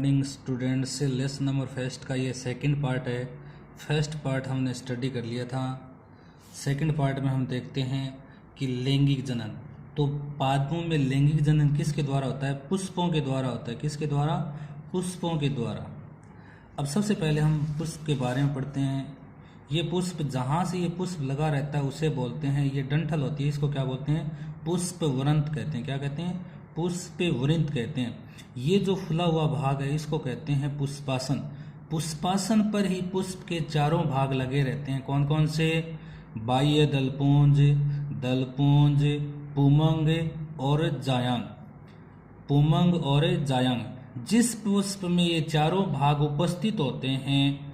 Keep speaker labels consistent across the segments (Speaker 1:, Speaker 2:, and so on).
Speaker 1: Morning students, lesson number first का ये second part है। फर्स्ट पार्ट हमने स्टडी कर लिया था। सेकंड पार्ट में हम देखते हैं कि लैंगिक जनन। तो पादपों में लैंगिक जनन किसके द्वारा होता है? पुष्पों के द्वारा होता है। किसके द्वारा? पुष्पों के द्वारा। अब सबसे पहले हम पुष्प के बारे में पढ़ते हैं। ये पुष्प, जहाँ से ये पुष्प लगा रहता है उसे बोलते हैं, ये डंठल होती है, इसको क्या बोलते हैं? पुष्पवृंत कहते हैं। क्या कहते हैं? पुष्पवृंत कहते हैं। ये जो फुला हुआ भाग है इसको कहते हैं पुष्पासन। पुष्पासन पर ही पुष्प के चारों भाग लगे रहते हैं। कौन कौन से? बाह्य दलपुंज, दलपुंज, पुमंग और जायांग। पुमंग और जायांग। जिस पुष्प में ये चारों भाग उपस्थित होते हैं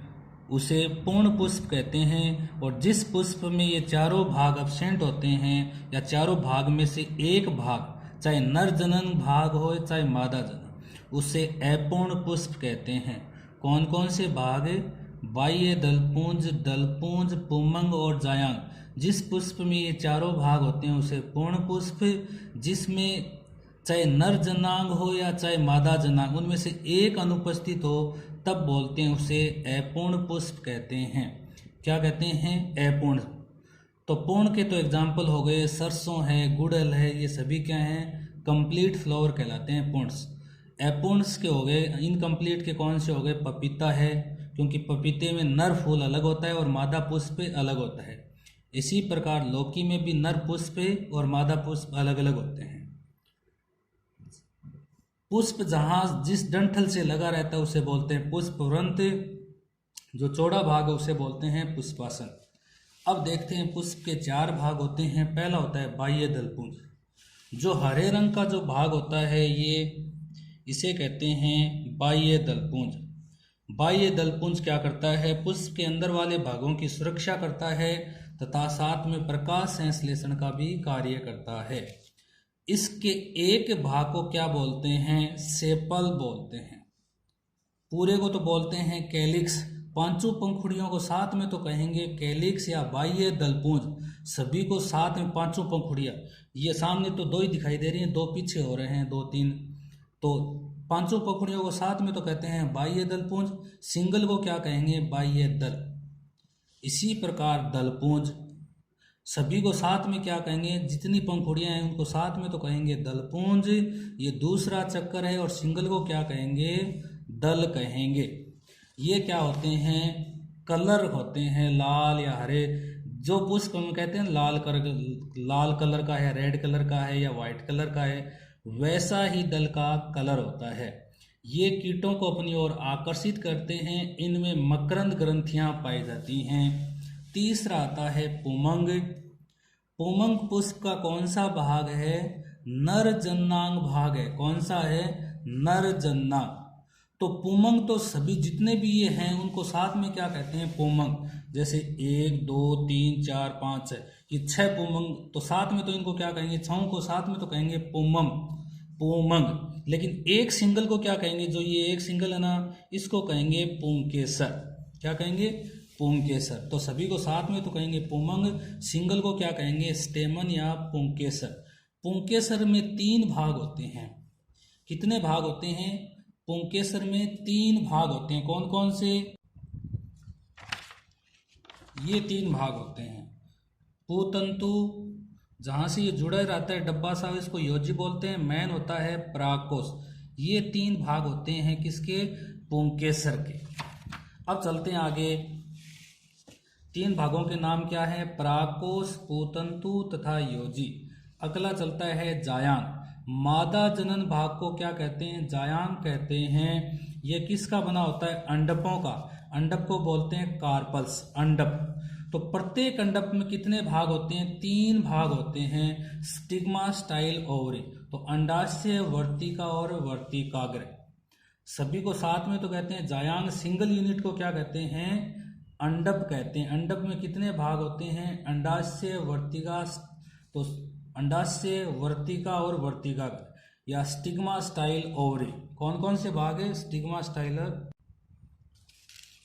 Speaker 1: उसे पूर्ण पुष्प कहते हैं, और जिस पुष्प में ये चारों भाग एब्सेंट होते हैं या चारों भाग में से एक भाग, चाहे नर जनन भाग हो चाहे मादा जनन, उसे अपूर्ण पुष्प कहते हैं। कौन कौन से भाग? बाह्य दलपुंज, दलपुंज, पुमंग और जायांग। जिस पुष्प में ये चारों भाग होते हैं उसे पूर्ण पुष्प, जिसमें चाहे नर जनांग हो या चाहे मादा जनांग, उनमें से एक अनुपस्थित हो तब बोलते हैं उसे अपूर्ण पुष्प कहते हैं। क्या कहते हैं? अपूर्ण। तो पूर्ण के तो एग्जाम्पल हो गए सरसों है, गुड़हल है, ये सभी क्या हैं? कंप्लीट फ्लावर कहलाते हैं पूर्णस। अपूर्णस के हो गए। इनकम्प्लीट के कौन से हो गए? पपीता है, क्योंकि पपीते में नर फूल अलग होता है और मादा पुष्प अलग होता है। इसी प्रकार लौकी में भी नर पुष्प और मादा पुष्प अलग अलग होते हैं। पुष्प जहाँ जिस डंठल से लगा रहता है उसे बोलते हैं पुष्पवृंत, जो चौड़ा भाग है उसे बोलते हैं पुष्पासन। अब देखते हैं पुष्प के चार भाग होते हैं। पहला होता है बाह्य दलपुंज। जो हरे रंग का जो भाग होता है इसे कहते हैं बाह्य दलपुंज। बाह्य दलपुंज क्या करता है? पुष्प के अंदर वाले भागों की सुरक्षा करता है तथा साथ में प्रकाश संश्लेषण का भी कार्य करता है। इसके एक भाग को क्या बोलते हैं? सेपल बोलते हैं। पूरे को तो बोलते हैं कैलिक्स। पांचों पंखुड़ियों को साथ में तो कहेंगे कैलिक्स या बाह्य दलपुंज। सभी को साथ में पांचों पंखुड़ियां, ये सामने तो दो ही दिखाई दे रही हैं, दो पीछे हो रहे हैं, दो तीन, तो पांचों पंखुड़ियों को साथ में तो कहते हैं बाह्य दलपुंज। सिंगल को क्या कहेंगे? बाह्य दल। इसी प्रकार दलपुंज, सभी को साथ में क्या कहेंगे? जितनी पंखुड़ियां हैं उनको साथ में तो कहेंगे दलपुंज। ये दूसरा चक्कर है, और सिंगल को क्या कहेंगे? दल कहेंगे। ये क्या होते हैं? कलर होते हैं, लाल या हरे। जो पुष्प हम कहते हैं लाल कलर का है, रेड कलर का है या वाइट कलर का है, वैसा ही दल का कलर होता है। ये कीटों को अपनी ओर आकर्षित करते हैं। इनमें मकरंद ग्रंथियां पाई जाती हैं। तीसरा आता है पुमंग। पुमंग पुष्प का कौन सा भाग है? नर जन्नांग भाग है। कौन सा है? नर जन्नांग। तो पुमंग तो सभी जितने भी ये हैं उनको साथ में क्या कहते हैं? पुमंग। जैसे 1 2 3 4 5 6, ये 6 पुमंग, तो साथ में तो इनको क्या कहेंगे? 6 को साथ में तो कहेंगे पुमंग, पुमंग। लेकिन एक सिंगल को क्या कहेंगे? जो ये एक सिंगल है ना, इसको कहेंगे पुंकेसर। क्या कहेंगे? पुंकेसर। तो सभी को साथ में तो कहेंगे पुमंग, सिंगल को क्या कहेंगे? स्टेमन या पुंकेसर। पुंकेसर में 3 भाग होते हैं। कितने भाग होते हैं? पुंकेसर में 3 भाग होते हैं। कौन कौन से? ये 3 भाग होते हैं। पुतंतु, जहां से ये जुड़ा रहता है डब्बा सा, इसको योजी बोलते हैं। मैन होता है परागकोश। ये 3 भाग होते हैं किसके? पुंकेसर के। अब चलते हैं आगे। 3 भागों के नाम क्या है? परागकोश, पुतंतु तथा योजी। अगला चलता है जायांग। मादा जनन भाग को क्या कहते हैं? जायांग कहते हैं। ये किसका बना होता है? अंडकों का। अंडक को बोलते हैं कार्पल्स, अंडक। तो प्रत्येक अंडक में कितने भाग होते हैं? 3 भाग होते हैं। Stigma, style, ovary. तो अंडाशय, वर्तिका और वर्तिकाग्र। सभी को साथ में तो कहते हैं जायांग। सिंगल यूनिट को क्या कहते हैं? अंडक कहते हैं। अंडक में कितने भाग होते हैं? अंडाशय, वर्तिका, तो अंडाशय, वर्तिका और वर्तिकाग्र, या स्टिग्मा, स्टाइल, ओवरी। कौन कौन से भाग है? Stigma, style.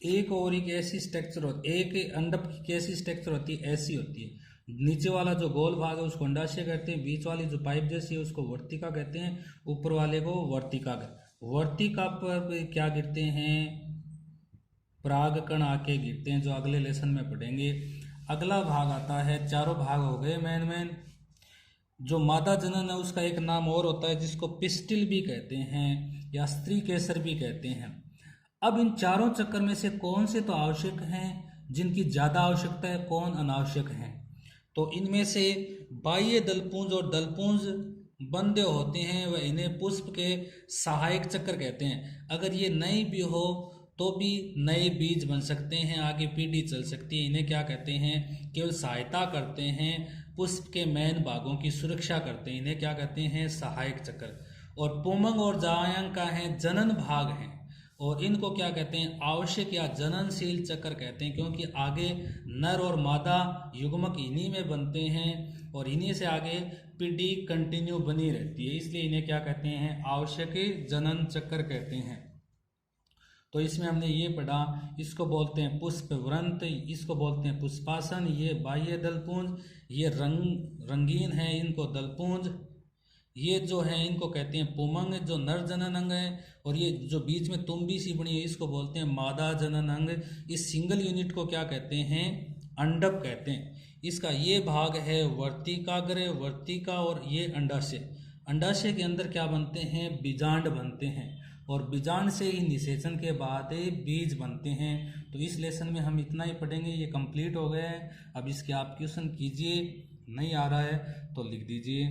Speaker 1: एक ओवरी की ऐसी स्ट्रक्चर होती है, एक अंडक की कैसी स्ट्रक्चर होती है? ऐसी होती है। नीचे वाला जो गोल भाग है उसको अंडाशय कहते हैं, बीच वाली जो पाइप जैसी है उसको वर्तिका कहते हैं, ऊपर वाले को वर्तिकाग्र। वर्तिका पर क्या गिरते हैं, परागकण आके गिरते हैं, जो अगले लेसन में पढ़ेंगे। अगला भाग आता है, चारों भाग हो गए मेन। जो मादा जनन है उसका एक नाम और होता है जिसको पिस्टिल भी कहते हैं या स्त्री केसर भी कहते हैं। अब इन चारों चक्कर में से कौन से तो आवश्यक हैं, जिनकी ज्यादा आवश्यकता है, कौन अनावश्यक हैं। तो इनमें से बाह्य दलपुंज और दलपुंज बंधे होते हैं, वह इन्हें पुष्प के सहायक चक्र कहते हैं। अगर ये नहीं भी हो तो भी नए बीज बन सकते हैं, आगे पीढ़ी चल सकती है। इन्हें क्या कहते हैं, केवल सहायता करते हैं, पुष्प के मेन भागों की सुरक्षा करते हैं। इन्हें क्या कहते हैं, सहायक चक्र। और पुमंग और जायांग का है जनन भाग हैं, और इनको क्या कहते हैं, आवश्यक या जननशील चक्र कहते हैं, क्योंकि आगे नर और मादा युग्मक इन्हीं में बनते हैं और इन्हीं से आगे पीढ़ी कंटिन्यू बनी रहती है, इसलिए इन्हें क्या कहते हैं, आवश्यक जनन चक्र कहते हैं। तो इसमें हमने ये पढ़ा, इसको बोलते हैं पुष्प व्रंत, इसको बोलते हैं पुष्पासन। ये बाह्य दलपुंज, ये रंगीन है, इनको दलपुंज। ये जो है इनको कहते हैं पुमंग, जो नर जनन अंग है। और ये जो बीच में तुम्बी सी बनी है इसको बोलते हैं मादा जनन अंग। इस सिंगल यूनिट को क्या कहते हैं, अंडक कहते हैं। इसका ये भाग है वर्तिकाग्र, वर्तिका, और ये अंडाशय। अंडाशय के अंदर क्या बनते हैं, बीजांड बनते हैं, और बीजांड से ही निषेचन के बाद बीज बनते हैं। तो इस लेसन में हम इतना ही पढ़ेंगे, ये कंप्लीट हो गया है। अब इसके आप क्वेश्चन कीजिए, नहीं आ रहा है तो लिख दीजिए।